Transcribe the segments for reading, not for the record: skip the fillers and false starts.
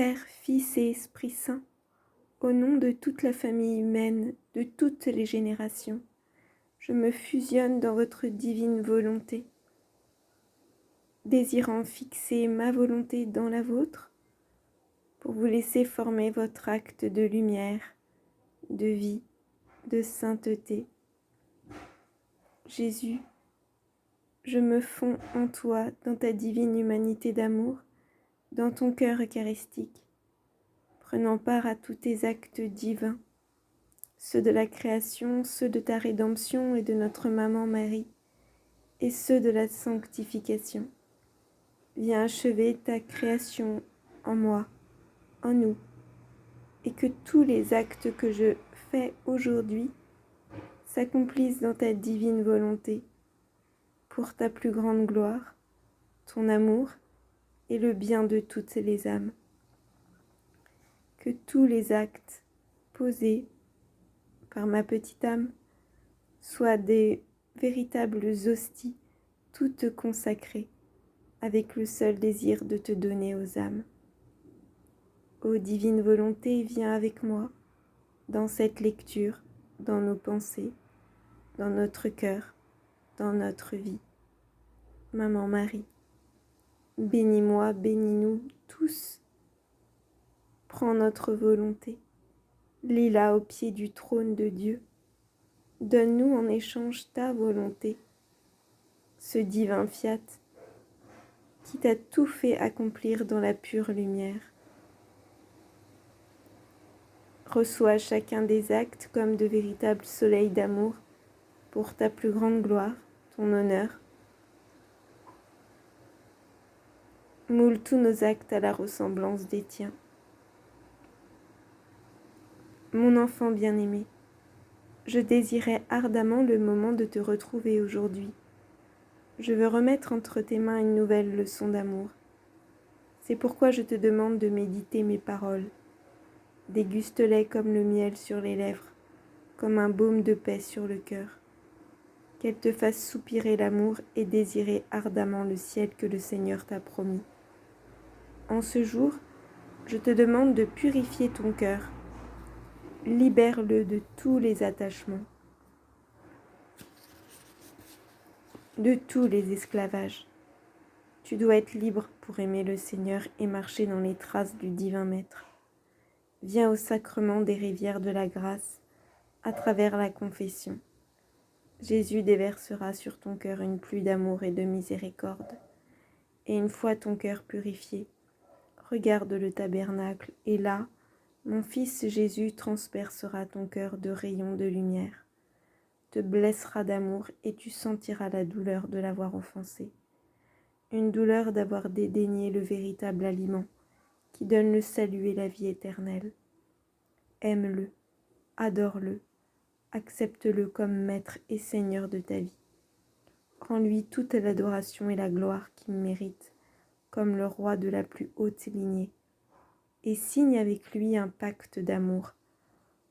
Père, Fils et Esprit Saint, au nom de toute la famille humaine, de toutes les générations, je me fusionne dans votre divine volonté, désirant fixer ma volonté dans la vôtre, pour vous laisser former votre acte de lumière, de vie, de sainteté. Jésus, je me fonds en toi, dans ta divine humanité d'amour, dans ton cœur eucharistique, prenant part à tous tes actes divins, ceux de la création, ceux de ta rédemption et de notre maman Marie, et ceux de la sanctification. Viens achever ta création en moi, en nous, et que tous les actes que je fais aujourd'hui s'accomplissent dans ta divine volonté, pour ta plus grande gloire, ton amour et le bien de toutes les âmes. Que tous les actes posés par ma petite âme soient des véritables hosties, toutes consacrées, avec le seul désir de te donner aux âmes. Ô divine volonté, viens avec moi, dans cette lecture, dans nos pensées, dans notre cœur, dans notre vie. Maman Marie, bénis-moi, bénis-nous tous. Prends notre volonté, lis-la au pied du trône de Dieu. Donne-nous en échange ta volonté, ce divin fiat qui t'a tout fait accomplir dans la pure lumière. Reçois chacun des actes comme de véritables soleils d'amour pour ta plus grande gloire, ton honneur. Moule tous nos actes à la ressemblance des tiens. Mon enfant bien-aimé, je désirais ardemment le moment de te retrouver aujourd'hui. Je veux remettre entre tes mains une nouvelle leçon d'amour. C'est pourquoi je te demande de méditer mes paroles. Déguste-les comme le miel sur les lèvres, comme un baume de paix sur le cœur. Qu'elles te fassent soupirer l'amour et désirer ardemment le ciel que le Seigneur t'a promis. En ce jour, je te demande de purifier ton cœur. Libère-le de tous les attachements, de tous les esclavages. Tu dois être libre pour aimer le Seigneur et marcher dans les traces du divin Maître. Viens au sacrement des rivières de la grâce, à travers la confession. Jésus déversera sur ton cœur une pluie d'amour et de miséricorde. Et une fois ton cœur purifié, regarde le tabernacle, et là, mon Fils Jésus transpercera ton cœur de rayons de lumière, te blessera d'amour et tu sentiras la douleur de l'avoir offensé. Une douleur d'avoir dédaigné le véritable aliment qui donne le salut et la vie éternelle. Aime-le, adore-le, accepte-le comme maître et seigneur de ta vie. Rends-lui toute l'adoration et la gloire qu'il mérite, comme le roi de la plus haute lignée, et signe avec lui un pacte d'amour.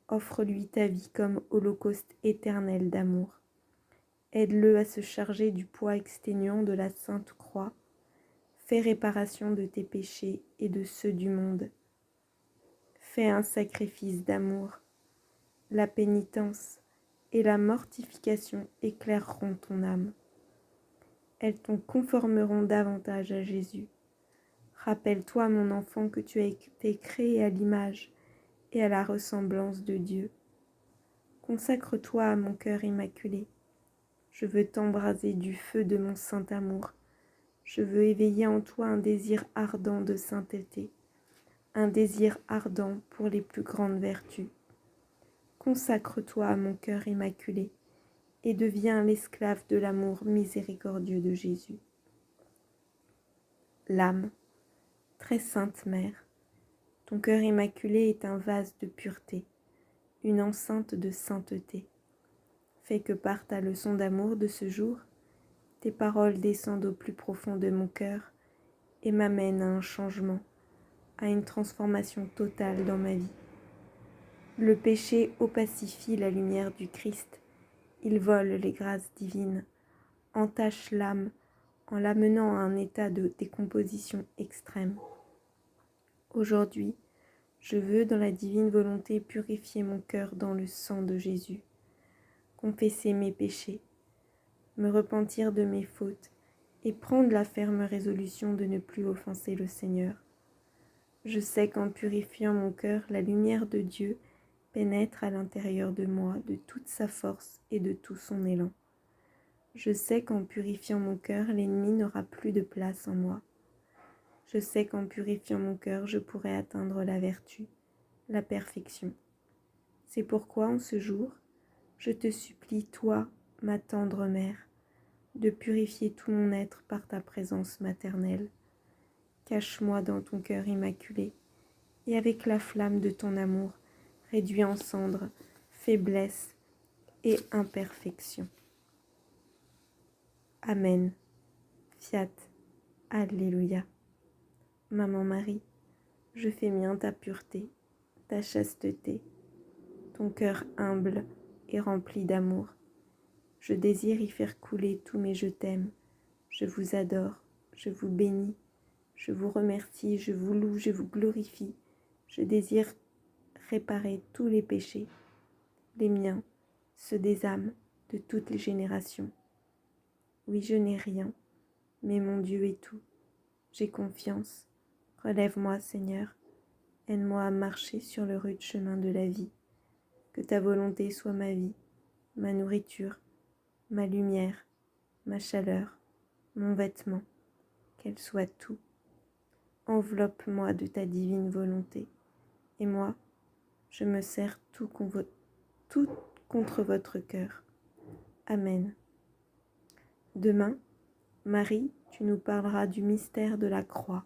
Offre-lui ta vie comme holocauste éternel d'amour. Aide-le à se charger du poids exténuant de la Sainte Croix. Fais réparation de tes péchés et de ceux du monde. Fais un sacrifice d'amour. La pénitence et la mortification éclaireront ton âme. Elles t'en conformeront davantage à Jésus. Rappelle-toi, mon enfant, que tu as été créé à l'image et à la ressemblance de Dieu. Consacre-toi à mon cœur immaculé. Je veux t'embraser du feu de mon saint amour. Je veux éveiller en toi un désir ardent de sainteté, un désir ardent pour les plus grandes vertus. Consacre-toi à mon cœur immaculé et deviens l'esclave de l'amour miséricordieux de Jésus. L'âme, très sainte mère, ton cœur immaculé est un vase de pureté, une enceinte de sainteté. Fais que par ta leçon d'amour de ce jour, tes paroles descendent au plus profond de mon cœur et m'amènent à un changement, à une transformation totale dans ma vie. Le péché opacifie la lumière du Christ, il vole les grâces divines, entache l'âme en l'amenant à un état de décomposition extrême. Aujourd'hui, je veux dans la divine volonté purifier mon cœur dans le sang de Jésus, confesser mes péchés, me repentir de mes fautes et prendre la ferme résolution de ne plus offenser le Seigneur. Je sais qu'en purifiant mon cœur, la lumière de Dieu pénètre à l'intérieur de moi de toute sa force et de tout son élan. Je sais qu'en purifiant mon cœur, l'ennemi n'aura plus de place en moi. Je sais qu'en purifiant mon cœur, je pourrai atteindre la vertu, la perfection. C'est pourquoi, en ce jour, je te supplie, toi, ma tendre mère, de purifier tout mon être par ta présence maternelle. Cache-moi dans ton cœur immaculé, et avec la flamme de ton amour, réduis en cendres faiblesse et imperfection. Amen. Fiat. Alléluia. Maman Marie, je fais mien ta pureté, ta chasteté, ton cœur humble et rempli d'amour. Je désire y faire couler tous mes je t'aime. Je vous adore, je vous bénis, je vous remercie, je vous loue, je vous glorifie. Je désire réparer tous les péchés, les miens, ceux des âmes de toutes les générations. Oui, je n'ai rien, mais mon Dieu est tout. J'ai confiance. Relève-moi, Seigneur. Aide-moi à marcher sur le rude chemin de la vie. Que ta volonté soit ma vie, ma nourriture, ma lumière, ma chaleur, mon vêtement, qu'elle soit tout. Enveloppe-moi de ta divine volonté, et moi, je me serre tout contre votre cœur. Amen. Demain, Marie, tu nous parleras du mystère de la croix.